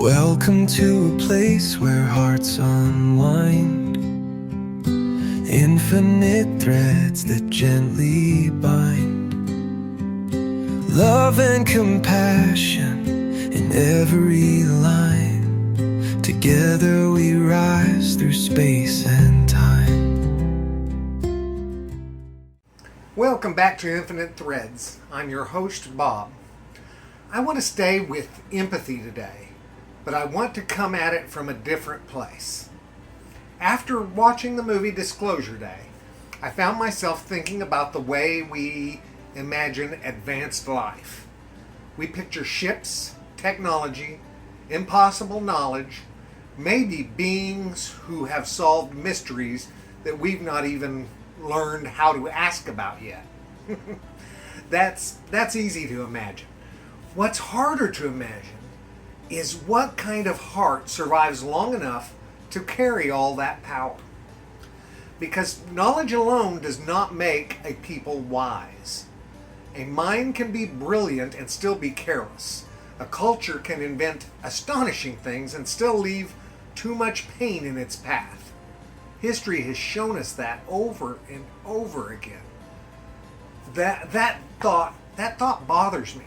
Welcome to a place where hearts unwind, infinite threads that gently bind, love and compassion in every line. Together we rise through space and time. Welcome back to Infinite Threads. I'm your host, Bob. I want to stay with empathy today, but I want to come at it from a different place. After watching the movie Disclosure Day, I found myself thinking about the way we imagine advanced life. We picture ships, technology, impossible knowledge, maybe beings who have solved mysteries that we've not even learned how to ask about yet. That's easy to imagine. What's harder to imagine is what kind of heart survives long enough to carry all that power. Because knowledge alone does not make a people wise. A mind can be brilliant and still be careless. A culture can invent astonishing things and still leave too much pain in its path. History has shown us that over and over again. That thought bothers me.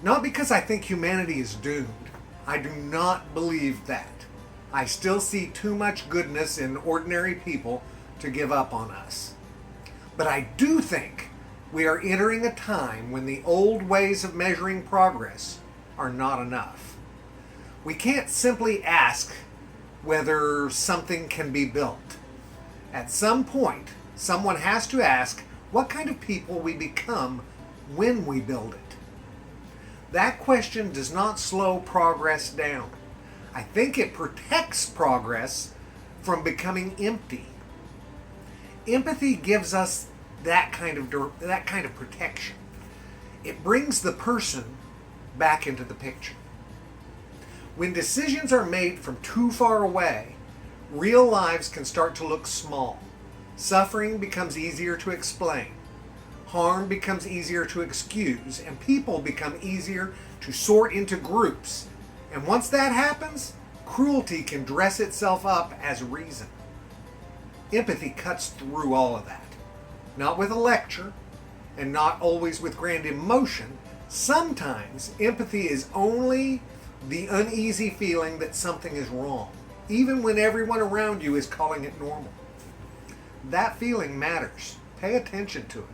Not because I think humanity is doomed. I do not believe that. I still see too much goodness in ordinary people to give up on us. But I do think we are entering a time when the old ways of measuring progress are not enough. We can't simply ask whether something can be built. At some point, someone has to ask what kind of people we become when we build it. That question does not slow progress down. I think it protects progress from becoming empty. Empathy gives us that kind of protection. It brings the person back into the picture. When decisions are made from too far away, real lives can start to look small. Suffering becomes easier to explain. Harm becomes easier to excuse, and people become easier to sort into groups. And once that happens, cruelty can dress itself up as reason. Empathy cuts through all of that. Not with a lecture, and not always with grand emotion. Sometimes empathy is only the uneasy feeling that something is wrong, even when everyone around you is calling it normal. That feeling matters. Pay attention to it.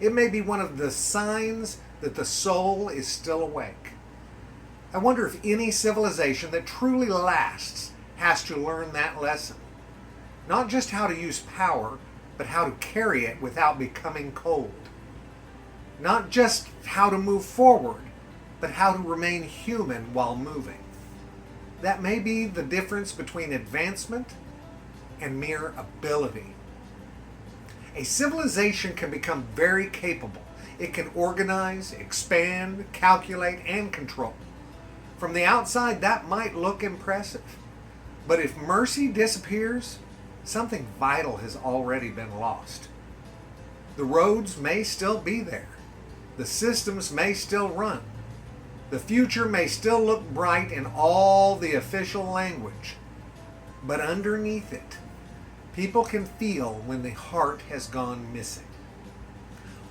It may be one of the signs that the soul is still awake. I wonder if any civilization that truly lasts has to learn that lesson. Not just how to use power, but how to carry it without becoming cold. Not just how to move forward, but how to remain human while moving. That may be the difference between advancement and mere ability. A civilization can become very capable. It can organize, expand, calculate, and control. From the outside, that might look impressive. But if mercy disappears, something vital has already been lost. The roads may still be there. The systems may still run. The future may still look bright in all the official language. But underneath it, people can feel when the heart has gone missing.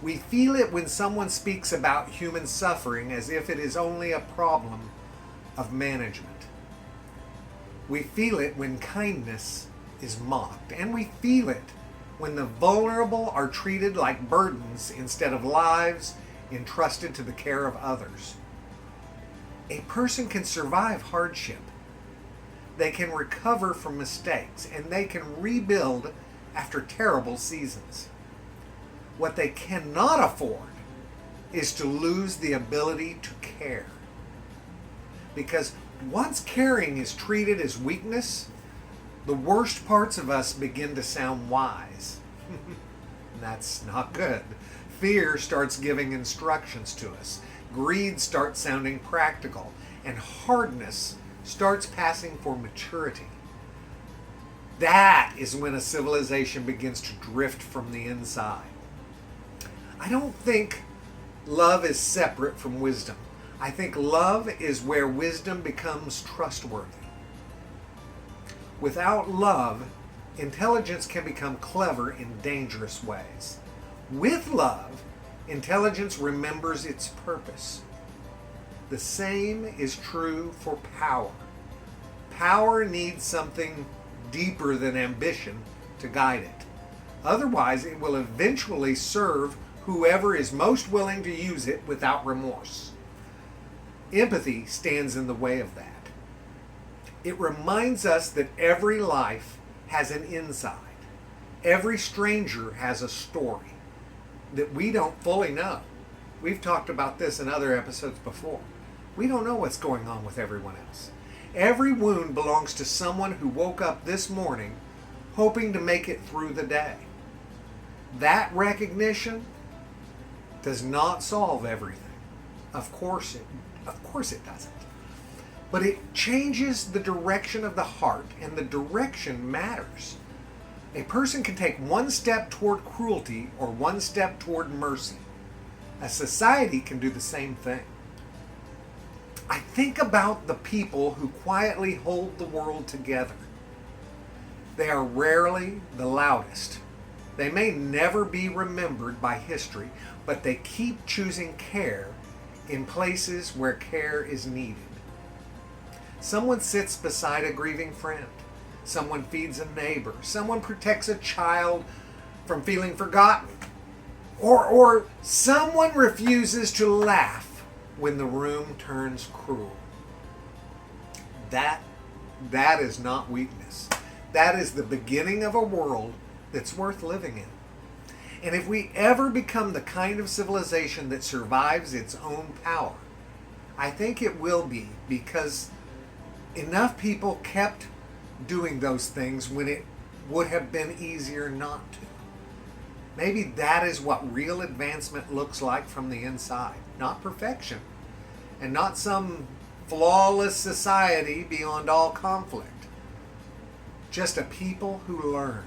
We feel it when someone speaks about human suffering as if it is only a problem of management. We feel it when kindness is mocked, and we feel it when the vulnerable are treated like burdens instead of lives entrusted to the care of others. A person can survive hardship. They can recover from mistakes, and they can rebuild after terrible seasons. What they cannot afford is to lose the ability to care. Because once caring is treated as weakness, the worst parts of us begin to sound wise. That's not good. Fear starts giving instructions to us. Greed starts sounding practical, and hardness starts passing for maturity. That is when a civilization begins to drift from the inside. I don't think love is separate from wisdom. I think love is where wisdom becomes trustworthy. Without love, intelligence can become clever in dangerous ways. With love, intelligence remembers its purpose. The same is true for power. Power needs something deeper than ambition to guide it. Otherwise, it will eventually serve whoever is most willing to use it without remorse. Empathy stands in the way of that. It reminds us that every life has an inside. Every stranger has a story that we don't fully know. We've talked about this in other episodes before. We don't know what's going on with everyone else. Every wound belongs to someone who woke up this morning hoping to make it through the day. That recognition does not solve everything. Of course it doesn't. But it changes the direction of the heart, and the direction matters. A person can take one step toward cruelty or one step toward mercy. A society can do the same thing. I think about the people who quietly hold the world together. They are rarely the loudest. They may never be remembered by history, but they keep choosing care in places where care is needed. Someone sits beside a grieving friend. Someone feeds a neighbor. Someone protects a child from feeling forgotten. Or someone refuses to laugh when the room turns cruel. That is not weakness. That is the beginning of a world that's worth living in. And if we ever become the kind of civilization that survives its own power, I think it will be because enough people kept doing those things when it would have been easier not to. Maybe that is what real advancement looks like from the inside. Not perfection, and not some flawless society beyond all conflict. Just a people who learn,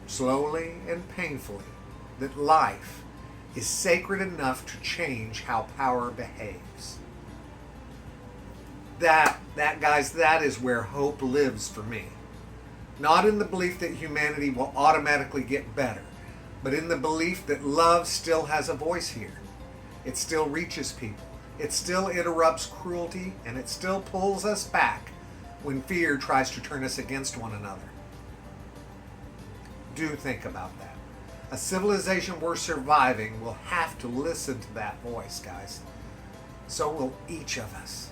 slowly and painfully, that life is sacred enough to change how power behaves. That is where hope lives for me. Not in the belief that humanity will automatically get better, but in the belief that love still has a voice here. It still reaches people. It still interrupts cruelty, and it still pulls us back when fear tries to turn us against one another. Do think about that. A civilization worth surviving will have to listen to that voice, guys. So will each of us.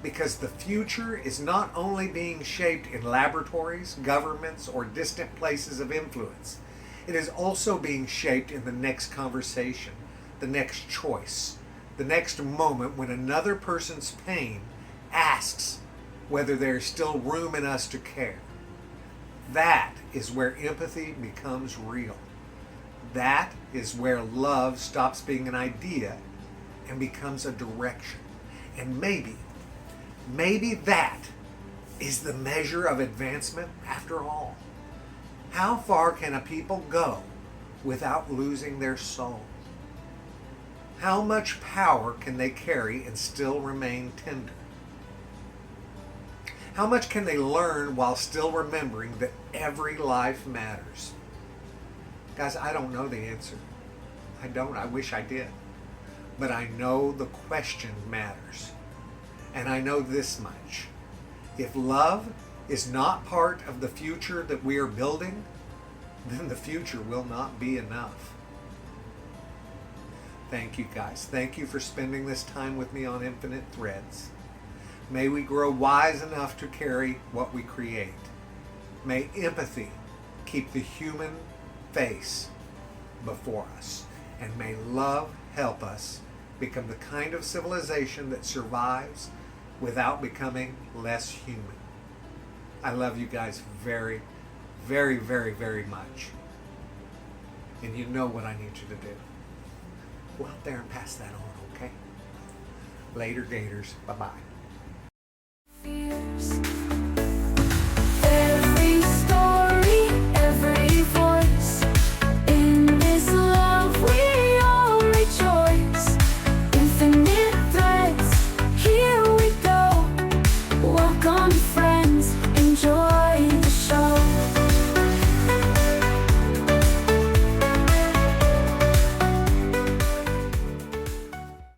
Because the future is not only being shaped in laboratories, governments, or distant places of influence. It is also being shaped in the next conversation, the next choice, the next moment when another person's pain asks whether there is still room in us to care. That is where empathy becomes real. That is where love stops being an idea and becomes a direction. And maybe that is the measure of advancement after all. How far can a people go without losing their soul? How much power can they carry and still remain tender? How much can they learn while still remembering that every life matters? Guys, I don't know the answer. I don't. I wish I did. But I know the question matters. And I know this much. If love is not part of the future that we are building, then the future will not be enough. Thank you, guys. Thank you for spending this time with me on Infinite Threads. May we grow wise enough to carry what we create. May empathy keep the human face before us. And may love help us become the kind of civilization that survives without becoming less human. I love you guys very, very, very, very much. And you know what I need you to do. Go out there and pass that on, okay? Later, Gators. Bye-bye.